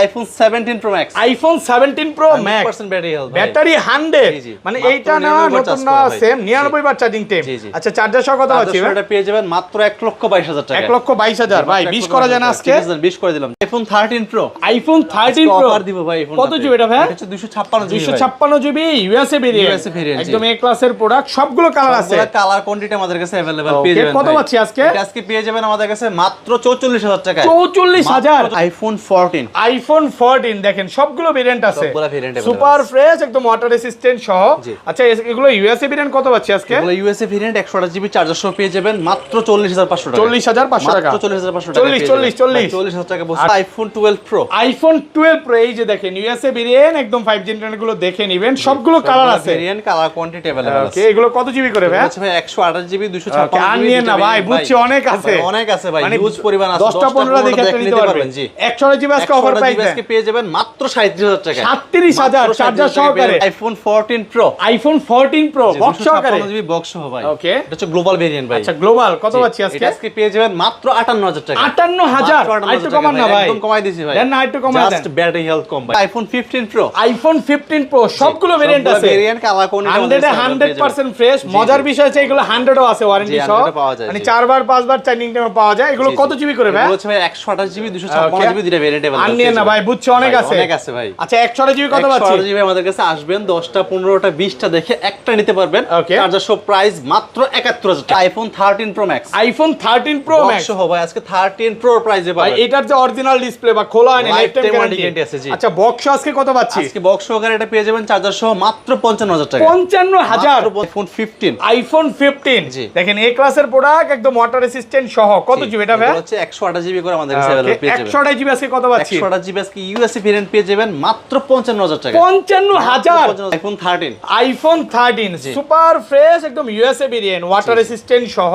IPhone 17 pro max. IPhone 17 pro max 100% battery health, battery 100, মানে এইটা না নতুন না সেম 99 বার চার্জিং টাইম। আচ্ছা চার্জার সহ কত আছে? এটা পেয়ে যাবেন মাত্র 1,22,000 টাকা। 1,22,000 ভাই 20 করা যায় না আজকে? 20 করে দিলাম। IPhone 13 pro, iPhone 13 pro offer দিব ভাই। আইফোন কত জিবি এটা ভাই? এটা হচ্ছে 256 জিবি ইউএসএ ভেরিয়েন্ট, একদম এ ক্লাসের প্রোডাক্ট, সবগুলো কালার আছে, সবগুলো কালার কোয়ান্টিটি আমাদের কাছে अवेलेबल পেয়ে যাবেন। কত পাচ্ছি আজকে? আজকে পেয়ে যাবেন আমাদের কাছে মাত্র 44,000 টাকায়। 44,000 আইফোন 14। আইফোন 14 দেখেন সবগুলো ভেরিয়েন্ট আছে, সবগুলো ভেরিয়েন্ট সুপার ফ্রেশ একদম ওয়াটার রেসিস্ট্যান্ট সহ। আচ্ছা এগুলো ইউএসএ ভেরিয়েন্ট কত পাচ্ছি আজকে? এগুলো ইউএসএ ভেরিয়েন্ট 128 জিবি চার্জার সহ পেয়ে যাবেন মাত্র 40,500 টাকা। 40,500 টাকা, মাত্র 40,500 টাকা। 40,000 টাকা বসে আইফোন 12 প্রো। আইফোন 12 প্রো এই যে দেখেন ইউএসএ ভেরিয়েন্ট একদম 5G ইন্টারনেট গুলো দেখে নেবেন, সবগুলো কালার আছে, ভেরিয়েন্ট কালার কোয়ান্টিটি अवेलेबल আছে। ওকে এগুলো কত জিবি করে ভাই? আচ্ছা ভাই 128 জিবি 256 আর নিয়ে না ভাই, বুঝছি অনেক আছে, অনেক আছে ভাই, হিউজ পরিমাণ আছে। 10টা 15টা দেখে নিতে পারবেন। জি 128 জিবি আজকে অফার প্রাইস আজকে পেয়ে যাবেন মাত্র 37,000 টাকা। 37,000 চার্জার সহকারে iPhone 14 pro. IPhone 14 pro box সহকারে, 256 জিবি বক্স সহ ভাই। ওকে এটা হচ্ছে গ্লোবাল ভেরিয়েন্ট ভাই। আচ্ছা গ্লোবাল কত পাচ্ছি আজকে? আজকে পেয়ে যাবেন মাত্র 58,000 টাকা। 58,000 আইটু কমান না ভাই, একদম কমাই দিছি ভাই। দেন না আইটু কমাই দেন, জাস্ট ব্যাটারি হেলথ কম ভাই। IPhone 15 pro. আইফোন 15 প্রো সবগুলো ভেরিয়েন্ট আছে, ভেরিয়েন্ট কালার কোয়ান্টিটি 100% ফ্রেশ। মজার বিষয় হচ্ছে এগুলো 100ও আছে ওয়ারেন্টি সহ, মানে 4 বার 5 বার চার্জিং টাইমে পাওয়া যায়। এগুলো কত জিবি করে ভাই? এগুলো হচ্ছে ভাই 128 জিবি 256 জিবি দুটো ভেরিয়েন্ট अवेलेबल। আর নিয়ে না ভাই, বুঝছো অনেক আছে, অনেক আছে ভাই। আচ্ছা 128 জিবি কত পাচ্ছি? 128 জিবি আমাদের কাছে আসবেন 10টা 15টা 20টা দেখে একটা নিতে পারবেন। চার্জার সহ প্রাইস মাত্র 71,000 টাকা। IPhone 13 pro max. IPhone 13 pro max সহ ভাই আজকে 13 প্রো প্রাইসে পাবেন। ভাই এটার যে অরিজিনাল ডিসপ্লে বা খোলা হয়নি লাইফ টাইম গ্যারান্টি আছে। জি আচ্ছা বক্স আজকে কত পাচ্ছি? আজকে বক্স সহকারে এটা পেয়ে যাবেন চার্জার সহ মাত্র 55,000 টাকা। 55,000 আইফোন 15। আইফোন 15 জি দেখেন এ ক্লাসের প্রোডাক্ট একদম ওয়াটার রেসিস্ট্যান্ট সহ। কত জিবি এটা ভাই? এটা হচ্ছে 128 জিবি করে আমাদের কাছে अवेलेबल পেয়ে যাবেন। 128 জিবি আজকে কত পাচ্ছি? 128 জিবি আজকে ইউএসএ ভেরিয়েন্ট পেয়ে যাবেন মাত্র 55,000 টাকা। 55,000 আইফোন 13। আইফোন 13 সুপার ফ্রেশ একদম ইউএসএ ভেরিয়েন্ট ওয়াটার রেসিস্ট্যান্ট সহ।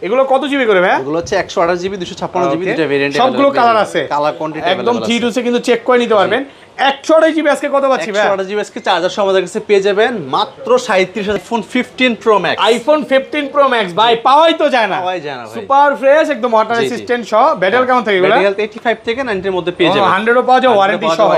এগুলো কত জিবি করে ভাই? এগুলো হচ্ছে 128 জিবি 256 জিবি দুটো ভেরিয়েন্ট, সবগুলো কালার আছে, কালার কোয়ান্টিটি একদম থ্রি কিন্তু চেক করে নিতে পারবেন। 128 জিবি আজকে কত পাচ্ছি ভাই? 128 জিবি আজকে চার্জার সহ আমাদের কাছে পেয়ে যাবেন মাত্র 37,000। IPhone 15 pro max. IPhone 15 pro max ভাই পাওয়াই তো যায় না, পাওয়াই যায় না ভাই। সুপার ফ্রেশ একদম ওয়াটার রেসিস্ট্যান্ট সহ। ব্যাটারি কেমন থাকে এগুলো? ব্যাটারি হেলথ 85 থেকে 90 এর মধ্যে পেয়ে যাবেন। 100 ও পাওয়া যায় ওয়ারেন্টি সহ।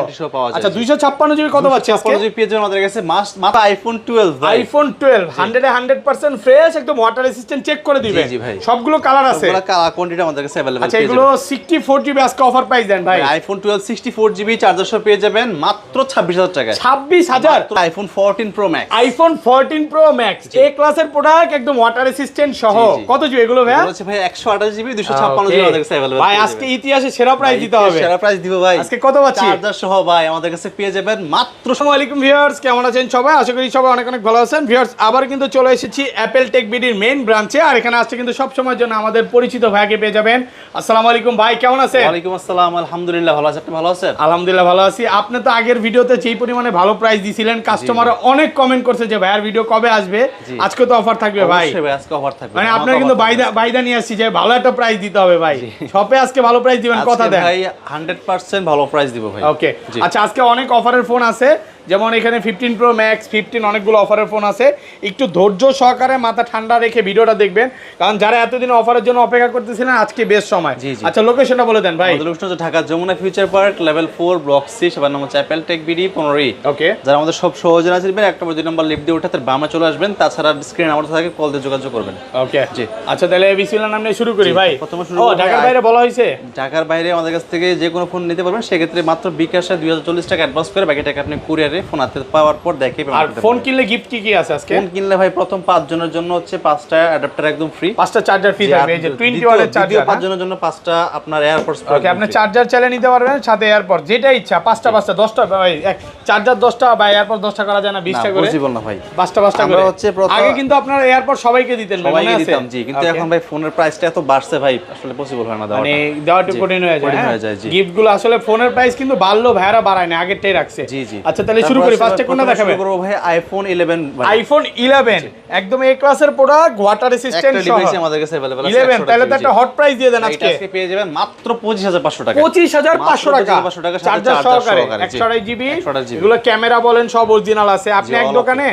আচ্ছা 256 জিবি কত পাচ্ছি আজকে? 256 জিবি পেয়ে যাবেন আমাদের কাছে মাত্র আইফোন 12 ভাই। আইফোন 12 100% ফ্রেশ একদম ওয়াটার রেসিস্ট্যান্ট চেক করে দিবে। জি ভাই সবগুলো কালার আছে, সবগুলো কালার কোয়ান্টিটি আমাদের কাছে अवेलेबल। আচ্ছা এগুলো 64 জিবি আজকে অফার প্রাইস দেন ভাই। আইফোন 12 64 জিবি চার্জার সহ পেয়ে যাবেন মাত্র 26,000 টাকা। 26,000 iPhone 14 pro max. IPhone 14 pro max A ক্লাসের প্রোডাক্ট একদম ওয়াটার রেসিস্ট্যান্ট সহ। কত জিবি এগুলো ভাই? এগুলো হচ্ছে ভাই 128 জিবি 256 জিবি আমাদের কাছে अवेलेबल। ভাই আজকে ইতিহাসে সেরা প্রাইস দিতে হবে, সেরা প্রাইস দিব ভাই। আজকে কত পাচ্ছি? চার্জার সহ ভাই আমাদের কাছে পেয়ে যাবেন মাত্র। আসসালামু আলাইকুম ভিউয়ার্স, কেমন আছেন সবাই? আশা করি সবাই অনেক অনেক ভালো আছেন। ভিউয়ার্স আবার কিন্তু চলে এসেছি অ্যাপল টেক বিডির মেইন ব্রাঞ্চে, আর এখানে আসছে কিন্তু সব সময়ের জন্য আমাদের পরিচিত ভাইকে পেয়ে যাবেন। আসসালামু আলাইকুম ভাই, কেমন আছেন? ওয়ালাইকুম আসসালাম, আলহামদুলিল্লাহ ভালো আছি। আপনি ভালো আছেন? আলহামদুলিল্লাহ ভালো আছি। আপনি তো আগের ভিডিওতে যেই পরিমাণে ভালো প্রাইস দিছিলেন, কাস্টমাররা অনেক কমেন্ট করছে যে ভাইয়ার ভিডিও কবে আসবে, আজকে তো অফার থাকবে ভাই। অবশ্যই ভাই আজকে অফার থাকবে, মানে আপনার কিন্তু বাইদা নিয়ে আসছি যে ভালো একটা প্রাইস দিতে হবে ভাই। শপে আজকে ভালো প্রাইস দিবেন, কথা দেন ভাই। 100% ভালো প্রাইস দিব ভাই। ওকে আচ্ছা আজকে অনেক অফারের ফোন আছে, যেমন এখানে 15 প্রো ম্যাক্স 15 অনেকগুলো অফারের ফোন আছে। একটু ধৈর্য সহকারে মাথা ঠান্ডা রেখে ভিডিওটা দেখবেন, কারণ যারা এতদিন অফারের জন্য অপেক্ষা করতেছিলেন আজকে বেস্ট সময়। আচ্ছা লোকেশনটা বলে দেন ভাই। আমাদের লোকেশন হচ্ছে Dhaka Jamuna future park level 4 block C, সবার নাম হচ্ছে অ্যাপল টেক বিডি 15। ওকে যারা আমাদের সব সহজে না চিনবেন, 1 নম্বর 2 নম্বর লিফট দিয়ে উঠে তার বামে চলে আসবেন, তাছাড়া স্ক্রিন আমাদের থাকে, কল দিয়ে যোগাযোগ করবেন। ওকে জি আচ্ছা তাহলে বিসমিল্লাহ নাম নিয়ে শুরু করি ভাই। প্রথমে শুরু ও ঢাকার বাইরে বলা হয়েছে? ঢাকার বাইরে আমাদের কাছ থেকে যে কোনো ফোন নিতে পারবেন, সেক্ষেত্রে মাত্র বিকাশে 2040 টাকা অ্যাডভান্স করে বাকি টাকা আপনি কুরিয়ারে ফোন হাতে পাওয়ার পর দেখে। আর ফোন কিনলে গিফট কি কি আছে আজকে? ফোন কিনলে ভাই প্রথম 5 জনের জন্য হচ্ছে 5টা অ্যাডাপ্টার একদম ফ্রি, 5টা চার্জার ফ্রি থাকবে। এই যে 20 ওয়াটের চার্জার 5 জনের জন্য 5টা আপনার এয়ারপডস। ওকে আপনি চার্জার চালিয়ে নিতে পারবেন, সাথে এয়ারপড যেটা ইচ্ছা। 5টা 10টা ভাই, এক চার্জার 10টা বা এয়ারপড 10টা করা যায় না? 20টা করে পসিবল না ভাই, 5টা করে হচ্ছে। আগে কিন্তু আপনারা এয়ারপড সবাইকে দিতেন, সবাইকে দিতাম জি, কিন্তু এখন ভাই ফোনের প্রাইসটা এত বাড়ছে ভাই, আসলে পসিবল হয় না, মানে দেওয়া একটু কঠিন হয়ে যায়। গিফটগুলো আসলে ফোনের প্রাইস কিন্তু বাড়লো, ভাইরা বাড়ায় না, আগেরটাই রাখছে। জি জি আচ্ছা তাহলে শুরু করি। ফার্স্টে কোনটা দেখাবেন? শুরু করব ভাই আইফোন 11 ভাই। আইফোন 11 একদম এ ক্লাসের প্রোডাক্ট, ওয়াটার রেসিস্ট্যান্ট সহ আমাদের কাছে अवेलेबल আছে। 11 তাহলে তো একটা হট প্রাইস দিয়ে দেন আজকে। আজকে পেয়ে যাবেন মাত্র 25,500 টাকা। 25,500 টাকা চার্জার সহকারে 128 জিবি। এগুলো ক্যামেরা বলেন সব অরিজিনাল আছে। আপনি এক দোকানে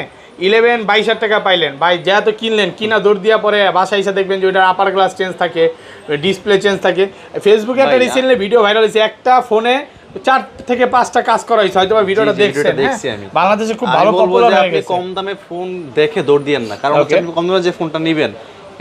11 22,000 টাকা পাইলেন ভাই, যা তো কিনলেন, কিনা দৌড় দিয়া পরে বাসায় এসে দেখবেন যে ওইটার আপার গ্লাস চেঞ্জ থাকে, ডিসপ্লে চেঞ্জ থাকে। ফেসবুকে একটা রিসেন্টলি ভিডিও ভাইরাল হয়েছে, একটা ফোনে 4 থেকে 5টা কাজ করা হয়েছে, হয়তো ভিডিওটা দেখছেন। দেখছি আমি বাংলাদেশে খুব ভালো বলবো পপুলার যে হয়ে আপনি গেছে। কম দামে ফোন দেখে দৌড় দিয়েন না, কারণ হচ্ছে আপনি কম দামে যে ফোনটা নেবেন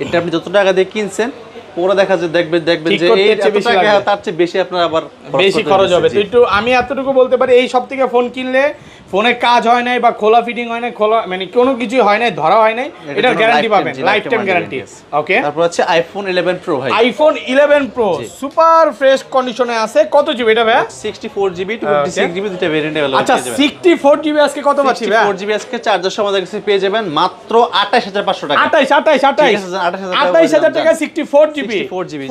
এটা আপনি যত টাকা দিয়ে কিনছেন পরে দেখা যায় দেখবেন ঠিক যে করতে এই এর চেয়ে এত বেশি টাকা লাগবে। তার চেয়ে বেশি আপনার আবার বেশি খরচ হবে। তো একটু আমি এতটুকু বলতে পারি, এই সব থেকে ফোন কিনলে ফোনে কাজ হয় নাই বা খোলা ফিটিং হয় নাই, খোলা মানে কোনো কিছু হয় নাই, ধরা হয় নাই, এটার গ্যারান্টি পাবেন, লাইফ টাইম গ্যারান্টি। ওকে, তারপর হচ্ছে আইফোন 11 প্রো ভাই, আইফোন 11 প্রো সুপার ফ্রেশ কন্ডিশনে আছে। কত জিবি এটা ভাই? 64GB 256GB দুটো ভেরিয়েন্ট अवेलेबल আচ্ছা 64GB আজকে কত পাচ্ছি ভাই? 64GB আজকে চার্জার সহ আমাদের কাছে পেয়ে যাবেন মাত্র 28500 টাকা। 28000 টাকা 64GB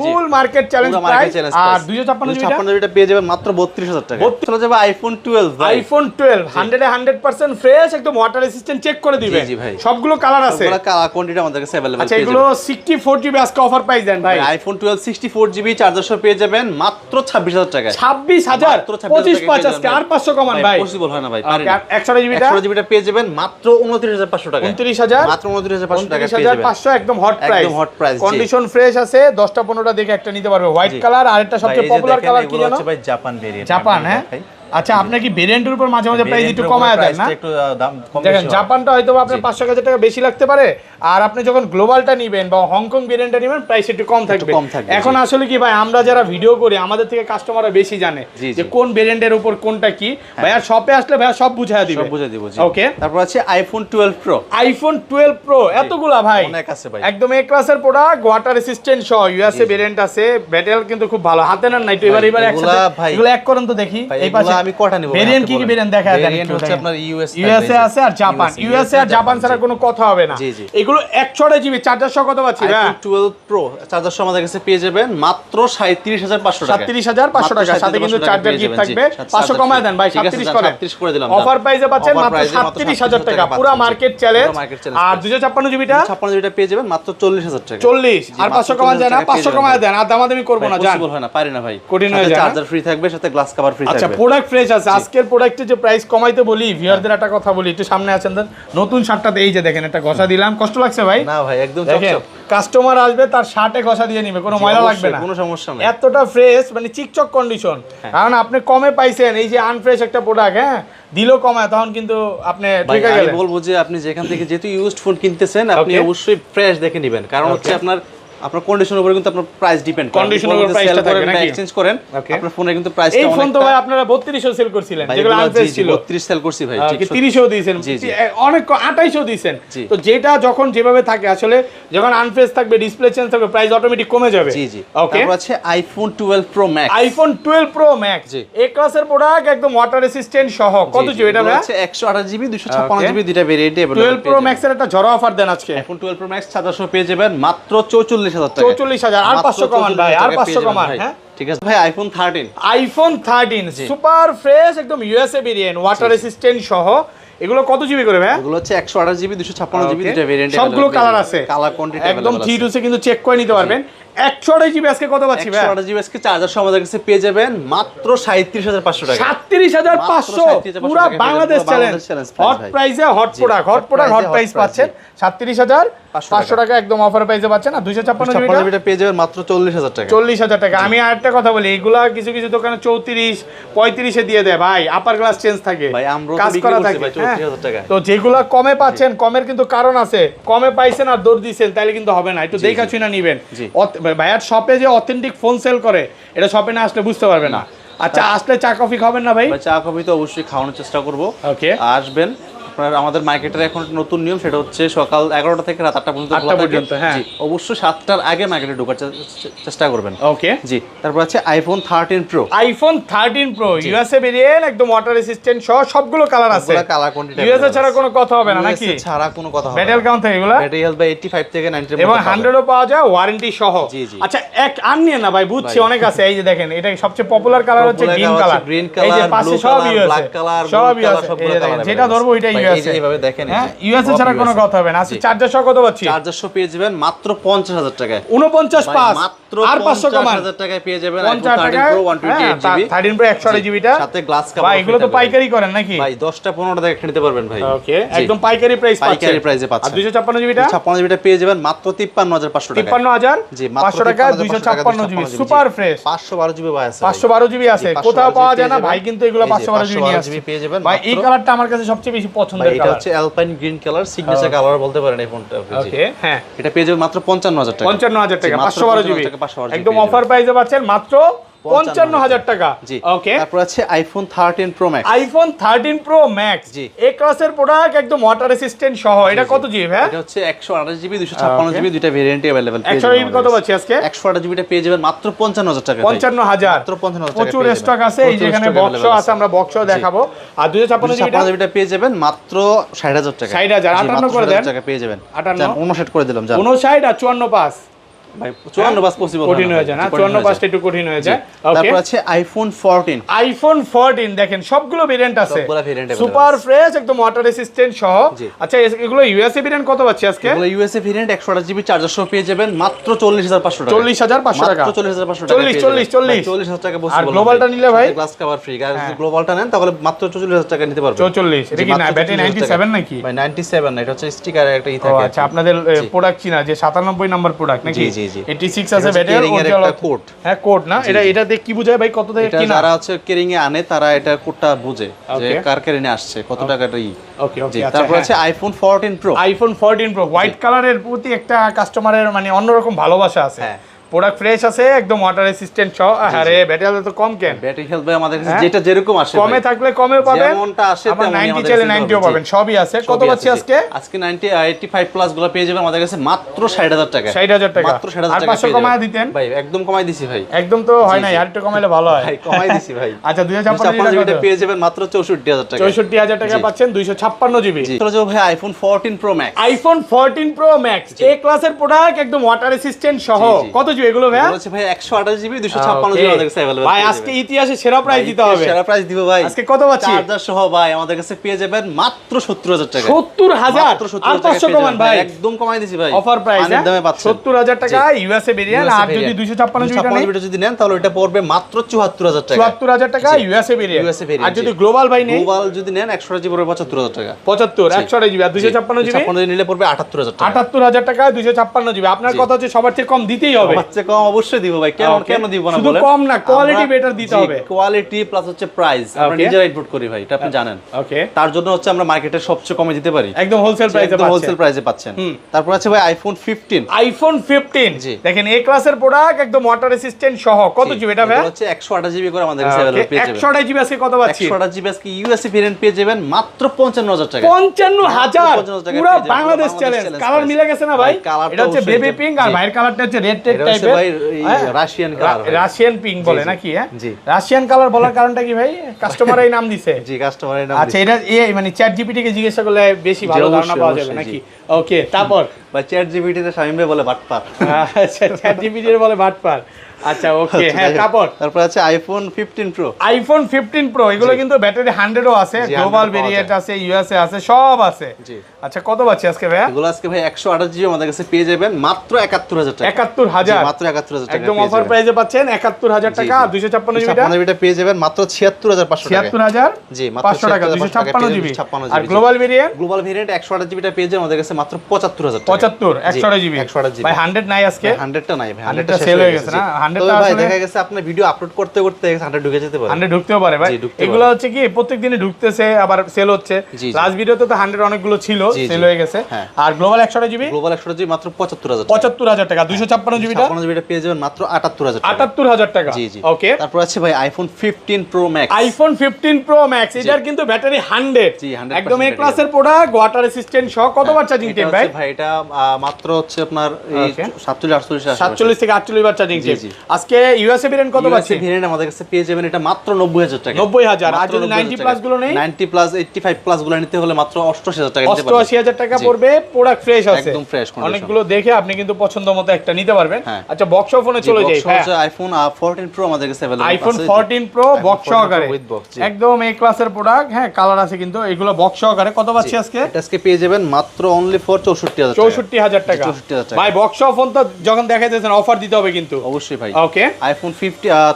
ফুল মার্কেট চ্যালেঞ্জ প্রাইস। আর 256GB টা পেয়ে যাবেন মাত্র 32000 টাকা। চলে যাবে আইফোন 12 ভাই, আইফোন 12 100% ফ্রেশ, একদম ওয়াটার রেসিস্ট্যান্ট, চেক করে দিবে। জি ভাই, সবগুলো কালার আছে, সবগুলো কালার কোয়ান্টিটি আমাদের কাছে अवेलेबल। আচ্ছা এগুলো 64GB আজকে অফার প্রাইস দেন ভাই। আইফোন 12 64GB চার্জার সহ পেয়ে যাবেন মাত্র 26000 টাকা। 26000 25 আজকে আর 500 কমান ভাই, পসিবল হয় না ভাই। 128GB টা 128GB টা পেয়ে যাবেন মাত্র 29500 টাকা। 29000 মাত্র 29500 টাকা পেয়ে যাবেন। 29500 একদম হট প্রাইস, একদম হট প্রাইস। কন্ডিশন ফ্রেশ আছে। 10টা 15টা দেখে একটা নিতে পারবে। হোয়াইট কালার, আর একটা সবচেয়ে পপুলার কালার কি জানো? ভাই জাপান ভেরিয়েন্ট। জাপান, হ্যাঁ। আচ্ছা আপনি কি ভেরিয়েন্টের উপর মাঝে মাঝে প্রাইস একটু কমায় দেন না? একটু দাম কম দেখেন বেশি। জাপানটা হয়তো আপনার 500,000 টাকা বেশি লাগতে পারে, আর আপনি যখন গ্লোবালটা নেবেন বা হংকং ভেরিয়েন্টটা নেবেন প্রাইস একটু কম থাকবে। এখন আসলে কি ভাই, আমরা যারা ভিডিও করি আমাদের থেকে কাস্টমাররা বেশি জানে যে কোন ভেরিয়েন্টের উপর কোনটা কি। ভাইয়া শপে আসলে ভাইয়া সব বুঝায় দিবে, সব বুঝাই দিব। ওকে, তারপর আছে আইফোন 12 প্রো। আইফোন 12 প্রো এতগুলা ভাই, অনেক আছে ভাই, একদম এ ক্লাসের প্রোডাক্ট, ওয়াটার রেসিস্ট্যান্ট সহ। ইউএসএ ভেরিয়েন্ট আছে, ব্যাটারি কিন্তু খুব ভালো। হাতে নেন না একটু এবার একসাথে এগুলো এক করেন তো দেখি। এই পাশে আমি কটা নিব? ভেরিয়েন্ট কি কি ভেরিয়েন্ট দেখা দেন? ভেরিয়েন্ট হচ্ছে আপনার ইউএসএ আছে আর জাপান। ইউএসএ আর জাপান ছাড়া কোনো কথা হবে না। এগুলো 128GB চার্জার সহ কত পাচ্ছি ভাই? আইফোন 12 প্রো চার্জার সহ আমাদের কাছে পেয়ে যাবেন মাত্র 37500 টাকা। 37500 টাকা, সাথে কিন্তু চার্জার গিফট থাকবে। 500 কমায় দেন ভাই, 37 করে 37 করে দিলাম। অফার প্রাইসে পাচ্ছেন মাত্র 37000 টাকা, পুরো মার্কেট চ্যালেঞ্জ। আর 256GB টা 256GB টা পেয়ে যাবেন মাত্র 40000 টাকা। 40 আর 500 কমায় দেন না, 500 কমায় দেন। আর দামাদামি করব না, জান পসিবল হয় না, পারি না ভাই। কঠিন হয়ে যায়। চার্জার ফ্রি থাকবে, সাথে গ্লাস কভার ফ্রি থাকবে। আচ্ছা প্রোডাক্ট ফ্রেশ আছে। আজকের প্রোডাক্টের যে প্রাইস কমাইতে বলি, ভিউয়ারদের একটা কথা বলি, একটু সামনে আছেন দেন। নতুন শার্টটাতে এই যে দেখেন একটা ঘষা দিলাম, কষ্ট লাগছে ভাই? না ভাই, একদম দেখেন কাস্টমার আসবে তার শার্টে ঘষা দিয়ে নিবে, কোনো ময়লা লাগবে না, কোনো সমস্যা নাই। এতটা ফ্রেশ, মানে চিকচক কন্ডিশন। কারণ আপনি কমে পাইছেন, এই যে আনফ্রেশ একটা প্রোডাক্ট, হ্যাঁ দিলো কমায়, তখন কিন্তু আপনি ঠিক আছে। আমি বলবো যে আপনি যেখান থেকে যেহেতু ইউজড ফোন কিনতেছেন, আপনি অবশ্যই ফ্রেশ দেখে নেবেন, কারণ হচ্ছে আপনার কন্ডিশনের উপরে কিন্তু আপনার প্রাইস ডিপেন্ড করে। কন্ডিশনের উপর প্রাইসটা থাকে নাকি? এক্সচেঞ্জ করেন আপনার ফোনের কিন্তু প্রাইসটা এই অনেক। ফোন তো ভাই আপনারা 3200 সেল করছিলেন, যেগুলো আনফ্রেশ ছিল। 32 সেল করছি ভাই, ঠিক 30ও দিয়েছেন, অনেক 28ও দিয়েছেন। তো যেটা যখন যেভাবে থাকে, আসলে যখন আনফ্রেশ থাকবে, ডিসপ্লে চেঞ্জ থাকবে, প্রাইস অটোমেটিক কমে যাবে। জি জি। ওকে, তারপর আছে iPhone 12 pro max. IPhone 12 pro max A ক্লাসের প্রোডাক্ট, একদম ওয়াটার রেসিস্ট্যান্ট সহ। কত জিবি এটা ভাই? আছে 128GB 256GB দুইটা ভেরিয়েন্টে अवेलेबल। 12 প্রো ম্যাক্স এর একটা ঝড় অফার দেন আজকে। আইফোন 12 প্রো ম্যাক্স 700 পেয়ে যাবেন মাত্র 44000 টাকা। 44000 আর 500 কমান ভাই, আর 500 কমান। হ্যাঁ ঠিক আছে ভাই। আইফোন 13, আইফোন 13 সুপার ফ্রেশ, একদম ইউএসএ ভেরিয়েন্ট, ওয়াটার রেসিস্ট্যান্ট সহ। এগুলো কত জিবি করে ভাই? এগুলো হচ্ছে 128GB 256GB দুইটা ভেরিয়েন্টে। সবগুলো কালার আছে, কালার কোয়ান্টিটি একদম 3 কিন্তু চেক করে নিতে পারবেন। 128GB আজকে কত পাচ্ছি ভাই? 128GB আজকে চার্জার সহ আমাদের কাছে পেয়ে যাবেন মাত্র 37500 টাকা। 37500 পুরো বাংলাদেশ চ্যালেঞ্জ, হট প্রাইসে হট প্রোডাক্ট, হট প্রাইস পাচ্ছেন 37500 টাকা, একদম অফার প্রাইসে পাচ্ছেন। আর 256GB টা পেয়ে যাবেন মাত্র 40000 টাকা। 40000 টাকা। আমি আরেকটা কথা বলি, এগুলা কিছু কিছু দোকানে 34 35 এ দিয়ে দেয় ভাই, আপার ক্লাস চেঞ্জ থাকে, ভাই আমরা কাজ করা থাকে ভাই 34000 টাকা। তো যেগুলা কমে পাচ্ছেন, কমের কিন্তু কারণ আছে, কমে পাইছেন আর দৌড় দিয়েছেন তাহলে কিন্তু হবে না, একটু দেখা শুনে নিবেন। ভাইয়ার শপে যে অথেন্টিক ফোন সেল করে, এটা শপে না আসলে বুঝতে পারবে না। আচ্ছা আসলে চা কফি খাবেন না ভাই? চা কফি তো অবশ্যই খাওয়ানোর চেষ্টা করব। ওকে, আসবেন। আপনার আমাদের মার্কেটের এখন নতুন নিয়ম, সেটা হচ্ছে সকাল 11টা থেকে রাত 8টা পর্যন্ত খোলা থাকে। হ্যাঁ অবশ্যই 7টার আগে মার্কেটে ঢোকার চেষ্টা করবেন। ওকে জি। তারপর আছে iPhone 13 pro. IPhone 13 pro USA variant, একদম ওয়াটার রেসিস্ট্যান্ট সহ, সবগুলো কালার আছে। কালার কোয়ান্টিটি ইউএসএ ছাড়া কোনো কথা হবে না নাকি? ইউএসএ ছাড়া কোনো কথা হবে না। ব্যাটারি কাউন্ট থাকে এগুলা? ব্যাটারি হেলথ বাই 85 থেকে 90 এবং 100 ও পাওয়া যায় ওয়ারেন্টি সহ। জি জি। আচ্ছা এক আর নিয়ে না ভাই, বুঝছি অনেক আছে। এই যে দেখেন, এটা সবচেয়ে পপুলার কালার হচ্ছে গ্রিন কালার। গ্রিন এই যে কালার, পাশে ব্লু সব কালার, ইউএসএ, ব্ল্যাক কালার, সব সবগুলো ইউএসএ, কালার। যেটা ধরবো ওইটাই ইউএসএ এইভাবে দেখেন, হ্যাঁ ইউএসএ ছাড়া কোনো কথা হবে না। আজকে চার্জার সহ কত পাচ্ছি? চার্জার সহ পেয়ে যাবেন মাত্র 50,000 টাকায়। 49.5 মাত্র আর 500 কমান 50,000 টাকায় পেয়ে যাবেন 50 13 টাকায় Pro 128GB 13 Pro 128GB টা সাথে গ্লাস কভার। ভাই এগুলো তো পাইকারি করেন নাকি ভাই 10টা 15টা টাকা নিতে পারবেন ভাই। ওকে একদম পাইকারি প্রাইস পাচ্ছেন, পাইকারি প্রাইসে পাচ্ছেন। আর 256GB টা 256GB টা পেয়ে যাবেন মাত্র 53,500 টাকা। 53,500 টাকা 256GB সুপার ফ্রেশ। 512GB ভাই আছে, 512GB আছে, কোথাও পাওয়া যায় না ভাই, কিন্তু এগুলো 512GB নিয়ে আসছে পেয়ে যাবেন ভাই। এই কালারটা আমার কাছে সবচেয়ে বেশি পছন্দের এটা কালার, হচ্ছে alpine green colour, signature colour বলতে পারেন এই ফোনটা। ওকে হ্যাঁ এটা পেয়ে যাবেন মাত্র 55,000 টাকা। 55,000 টাকা, মাত্র 512GB 512GB একদম অফার প্রাইসে পাচ্ছেন মাত্র 55,000 টাকা। জি ওকে তারপর আছে iPhone 13 Pro Max। IPhone 13 Pro Max জি এ ক্লাসের প্রোডাক্ট, একদম ওয়াটার রেসিস্ট্যান্ট সহ। এটা কত জিবি ভাই? এটা হচ্ছে 128GB 256GB দুইটা ভেরিয়েন্টে अवेलेबल পেয়ে যাবেন। 128GB কত পাচ্ছি আজকে? 128GB টা পেয়ে যাবেন মাত্র 55,000 টাকা। 55,000 মাত্র 55,000 টাকা। প্রচুর স্টক আছে, এই যেখানে বক্স আছে, আমরা বক্স দেখাবো। আর 256GB টা পেয়ে যাবেন মাত্র 60,000 টাকা। 60,000 58 করে দেন টাকা পেয়ে যাবেন। 58 59 করে দিলাম জান। 59 আর 54.5 ভাই 54 বাস পসিবল কঠিন হয়ে যায় না, 54.5 একটু কঠিন হয়ে যায়। ওকে তারপর আছে আইফোন 14। আইফোন 14 দেখেন সবগুলো ভেরিয়েন্ট আছে, সবগুলো ভেরিয়েন্ট সুপার ফ্রেশ একদম ওয়াটার রেসিস্ট্যান্ট সহ। আচ্ছা এগুলো ইউএসএ ভেরিয়েন্ট কত পাচ্ছি আজকে? এগুলো ইউএসএ ভেরিয়েন্ট 128GB চার্জার সহ পেয়ে যাবেন মাত্র 40,500 টাকা। 40,500 টাকা, মাত্র 40,500 টাকা। 40,000 টাকা পসিবল। আর গ্লোবালটা নিলে ভাই গ্লাস কভার ফ্রি। গাইস যদি গ্লোবালটা নেন তাহলে মাত্র 44,000 টাকা নিতে পারবেন। 44 এটা কি না ব্যাটারি 97 নাকি? ভাই 97 না, এটা হচ্ছে স্টিকারের একটা ই ও থাকে। আচ্ছা আপনাদের প্রোডাক্ট চিনা যে 97 নাম্বার প্রোডাক্ট নাকি? জি, জি। 86 আছে ব্যাটারি কেরিং এর একটা কোড। হ্যাঁ কোড না, এটা দিয়ে কি বোঝায় ভাই? কত থেকে এটা কিনা? যারা হচ্ছে কেরিং এ আনে তারা এটা কোডটা বুঝে যে কার কেরিং এ আসছে, কত টাকাটা ই। ওকে ওকে আচ্ছা তারপর আছে iPhone 14 Pro। IPhone 14 Pro white কালারের প্রতি একটা কাস্টমারের মানে অন্যরকম ভালোবাসা আছে। হ্যাঁ প্রোডাক্ট ফ্রেশ আছে একদম ওয়াটার রেসিস্ট্যান্ট সহ। আরে ব্যাটারি তো কম কেন? ব্যাটারি হেলথ ভাই আমাদের কাছে যেটা যেরকম আসে কমে থাকলে কমেও পাবেন, যেমনটা আসে আবার তেমনই 90 আমাদের চাইলে কাছে 90ও পাবেন, সবই আছে। কত পাচ্ছি আজকে? আজকে 90 85 প্লাস গুলো পেয়ে যাবেন আমাদের কাছে মাত্র 60,000 টাকা। 60,000 টাকা, মাত্র 60,000 আর টাকা। 500 কমায় দিতেন ভাই একদম কমাই দিছি ভাই। একদম তো হয় না, আর একটু কমাইলে ভালো হয় ভাই কমাই দিছি ভাই। আচ্ছা 256 টা পেয়ে যাবেন মাত্র 64,000 টাকা। 64,000 টাকা পাচ্ছেন 256GB। চলে যাও ভাই iPhone 14 Pro Max। IPhone 14 Pro Max এ ক্লাসের প্রোডাক্ট একদম ওয়াটার রেসিস্ট্যান্ট সহ। কত জিবি এগুলো ভাই? বলছে ভাই 128GB 256GB আমাদের কাছে अवेलेबल। ভাই আজকে ইতিহাসে সেরা প্রাইস দিতে হবে। সেরা প্রাইস দিব ভাই। আজকে কত পাচ্ছি? চার্জার সহ ভাই আমাদের কাছে পেয়ে যাবেন মাত্র 70,000 টাকা। 70,000 আর 500 কমান ভাই, একদম কমাই দিছি ভাই। অফার প্রাইস পানির দামে পাচ্ছেন 70,000 টাকা ইউএসএ ভেরিয়েন্ট। আর যদি 256GB যদি নেন তাহলে এটা পড়বে মাত্র 74,000 টাকা। 74,000 টাকা ইউএসএ ভেরিয়েন্ট। আর যদি গ্লোবাল ভাই নেই, গ্লোবাল যদি নেন 128GB পড়বে 75,000 টাকা। 75 128GB আর 256GB নিলে পড়বে 78,000 টাকা। 78,000 টাকা 256GB। আপনার কথা হচ্ছে সবার চেয়ে কম দিতেই হবে। সবচেয়ে কম অবশ্যই দিব ভাই, কেন দিব না বলেন? শুধু কম না, কোয়ালিটি বেটার দিতে হবে। কোয়ালিটি প্লাস হচ্ছে প্রাইস আমরা নিজেরা ইনপুট করি ভাই, এটা আপনি জানেন। ওকে তার জন্য হচ্ছে আমরা মার্কেটে সবচেয়ে কমে দিতে পারি, একদম হোলসেল প্রাইসে একদম হোলসেল প্রাইসে পাচ্ছেন। তারপর আছে ভাই আইফোন 15। আইফোন 15 জি দেখেন এ ক্লাসের প্রোডাক্ট একদম ওয়াটার রেসিস্ট্যান্ট সহ। কত জিবি এটা ভাই? এটা হচ্ছে 128GB করে আমাদের কাছে अवेलेबल পেয়ে যাবেন। 128GB আজকে কত পাচ্ছি? 128GB আজকে ইউএসএ ভেরিয়েন্ট পেয়ে যাবেন মাত্র 55,000 টাকা। 55,000 পুরো বাংলাদেশ চ্যালেঞ্জ। কালার মিলে গেছে না ভাই? এটা হচ্ছে বেবি পিঙ্ক আর ভাইয়ের কালারটা হচ্ছে রেড টেড টাইপের, ভাই রাশিয়ান কালার, রাশিয়ান পিঙ্ক বলে নাকি? হ্যাঁ রাশিয়ান কালার বলার কারণটা কি ভাই? কাস্টমারই নাম দিছে। জি কাস্টমারের নাম। আচ্ছা এটা মানে চ্যাট জিপিটি কে জিজ্ঞাসা করলে বেশি ভালো ধারণা পাওয়া যাবে নাকি? ওকে তারপর ভাই চ্যাট জিপিটি তে শামিম ভাই বলে বাটপার। আচ্ছা চ্যাট জিপিটি এর বলে বাটপার। আচ্ছা ওকে হ্যাঁ তারপর আছে আইফোন 15 Pro। আইফোন 15 Pro এগুলো কিন্তু ব্যাটারি 100ও আছে, গ্লোবাল ভেরিয়েন্ট আছে, ইউএসএ আছে, সব আছে। জি আচ্ছা কত পাচ্ছি আজকে ভাই? এগুলো আজকে ভাই 128GB আমাদের কাছে পেয়ে যাবেন মাত্র 71,000 টাকা। 71,000 মাত্র 71,000 টাকা একদম অফার প্রাইসে পাচ্ছেন 71,000 টাকা। 256GB টা পেয়ে যাবেন মাত্র 76,500 টাকা। 76,000 জি মাত্র 500 টাকা 256GB। আর গ্লোবাল ভেরিয়েন্ট 128GB টা পেয়ে যাবেন আমাদের কাছে মাত্র 75,000 টাকা। 75 128GB 128GB ভাই 100 নাই আজকে? 100 টা নাই ভাই, 100 টা সেল হয়ে গেছে না? 100 টা ভাই আসলে দেখা গেছে আপনি ভিডিও আপলোড করতে করতে 100 ঢুকে যেতে পারে। 100 ঢুকতেও পারে ভাই। এগুলো হচ্ছে কি প্রত্যেক দিনই ঢুকতেছে আবার সেল হচ্ছে। লাস্ট ভিডিওতে তো 100 অনেকগুলো ছিল, সেল হয়ে গেছে। আর গ্লোবাল 128GB মাত্র 75,000 টাকা। 75,000 টাকা। 256GB টা পেয়ে যাবেন মাত্র 78,000 টাকা। 78,000 টাকা। জি জি ওকে তারপর আছে ভাই iPhone 15 Pro Max। IPhone 15 Pro Max এটার কিন্তু ব্যাটারি 100 জি 100% একদম এ ক্লাসের প্রোডাক্ট, ওয়াটার রেসিস্ট্যান্ট সহ। কতবার চার্জিং টাইম ভাই? ভাই এটা মাত্র হচ্ছে আপনার এই 47 48 47 থেকে 48 বার চার্জিং টাইম। আজকে ইউএসএ ভেরিয়েন্ট কত পাচ্ছি? ভেরিয়েন্ট আমাদের কাছে পেয়ে যাবেন এটা মাত্র 90,000 টাকা। 90,000। আর যদি 90 প্লাস গুলো নেই, 90 প্লাস 85 প্লাস গুলো নিতে হলে মাত্র 88,000 টাকা নিতে পারবেন। 88,000 টাকা পড়বে, প্রোডাক্ট ফ্রেশ আছে, একদম ফ্রেশ কন্ডিশন। অনেকগুলো দেখে আপনি কিন্তু পছন্দ মতো একটা নিতে পারবেন। হ্যাঁ। আচ্ছা বক্স ফোনে চলে যাই। হ্যাঁ, আইফোন 14 প্রো আমাদের কাছে अवेलेबल আছে। আইফোন 14 প্রো বক্স সহকারে একদম এ ক্লাসের প্রোডাক্ট। হ্যাঁ, কালার আছে কিন্তু এগুলো বক্স সহকারে। কত পাচ্ছি আজকে? এটা আজকে পেয়ে যাবেন মাত্র অনলি ফর 64,000 টাকা। 64,000 টাকা। 64,000 টাকা। ভাই বক্স ফোন তো যখন দেখাইতেছেন অফার দিতে হবে কিন্তু। অবশ্যই ভাই। Okay, iPhone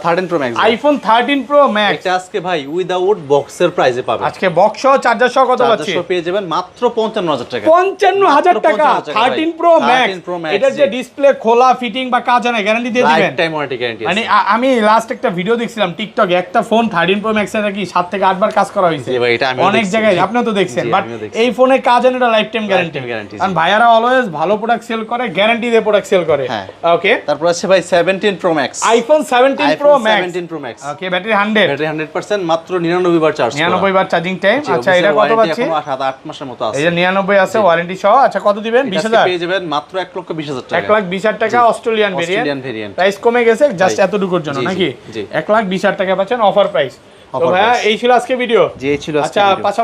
13 pro max. IPhone 13 pro max এটা আজকে ভাই উইদাউট বক্সের প্রাইসে পাবেন। আজকে বক্স সহ চার্জার সহ কত পাচ্ছি? চার্জার পেয়ে যাবেন মাত্র 55,000 টাকা। 55,000 টাকা। 13 প্রো ম্যাক্স। 13 Pro Max, এটার যে ডিসপ্লে খোলা ফিটিং বা কাজ হয় না, গ্যারান্টি দিয়ে দিবেন? লাইফ টাইম ওয়ারেন্টি গ্যারান্টি আছে। মানে আমি লাস্ট একটা ভিডিও দেখছিলাম টিকটকে, একটা ফোন 13 প্রো ম্যাক্স এর নাকি 7 থেকে 8 বার কাজ করা হয়েছে। জি ভাই, এটা আমিও অনেক দেখছি। জায়গায় আপনিও তো দেখছেন, জি, বাট আমিও দেখছি। এই ফোনে কাজ হয় না, এটা লাইফ টাইম গ্যারান্টি। guarantee, কারণ ভাইয়ারা অলওয়েজ ভালো প্রোডাক্ট সেল করে, গ্যারান্টি দিয়ে প্রোডাক্ট সেল করে। হ্যাঁ। ওকে, তারপর আছে ভাই 17 pro max. IPhone 17 pro max. 17 pro max. Okay, battery 100, battery 100% মাত্র 99 বার চার্জ। 99 বার চার্জিং টাইম। আচ্ছা, এটা কত পাচ্ছি? এখনো 7-8 মাসের মতো আছে। এই যে 99 আছে ওয়ারেন্টি সহ। আচ্ছা, কত দিবেন? এটা 20,000 পেয়ে যাবেন মাত্র 1,20,000 টাকা। 1,20,000 টাকা। Australian Australian variant. Variant. Price কমে গেছে জাস্ট এতটুকুর জন্য জি, নাকি? জি। 1,20,000 টাকা পাচ্ছেন অফার প্রাইস। তো Offer ভাইয়া price। এই ছিল আজকে ভিডিও। জি, এই ছিল আজকে আচ্ছা, ভিডিও। পাশাপাশি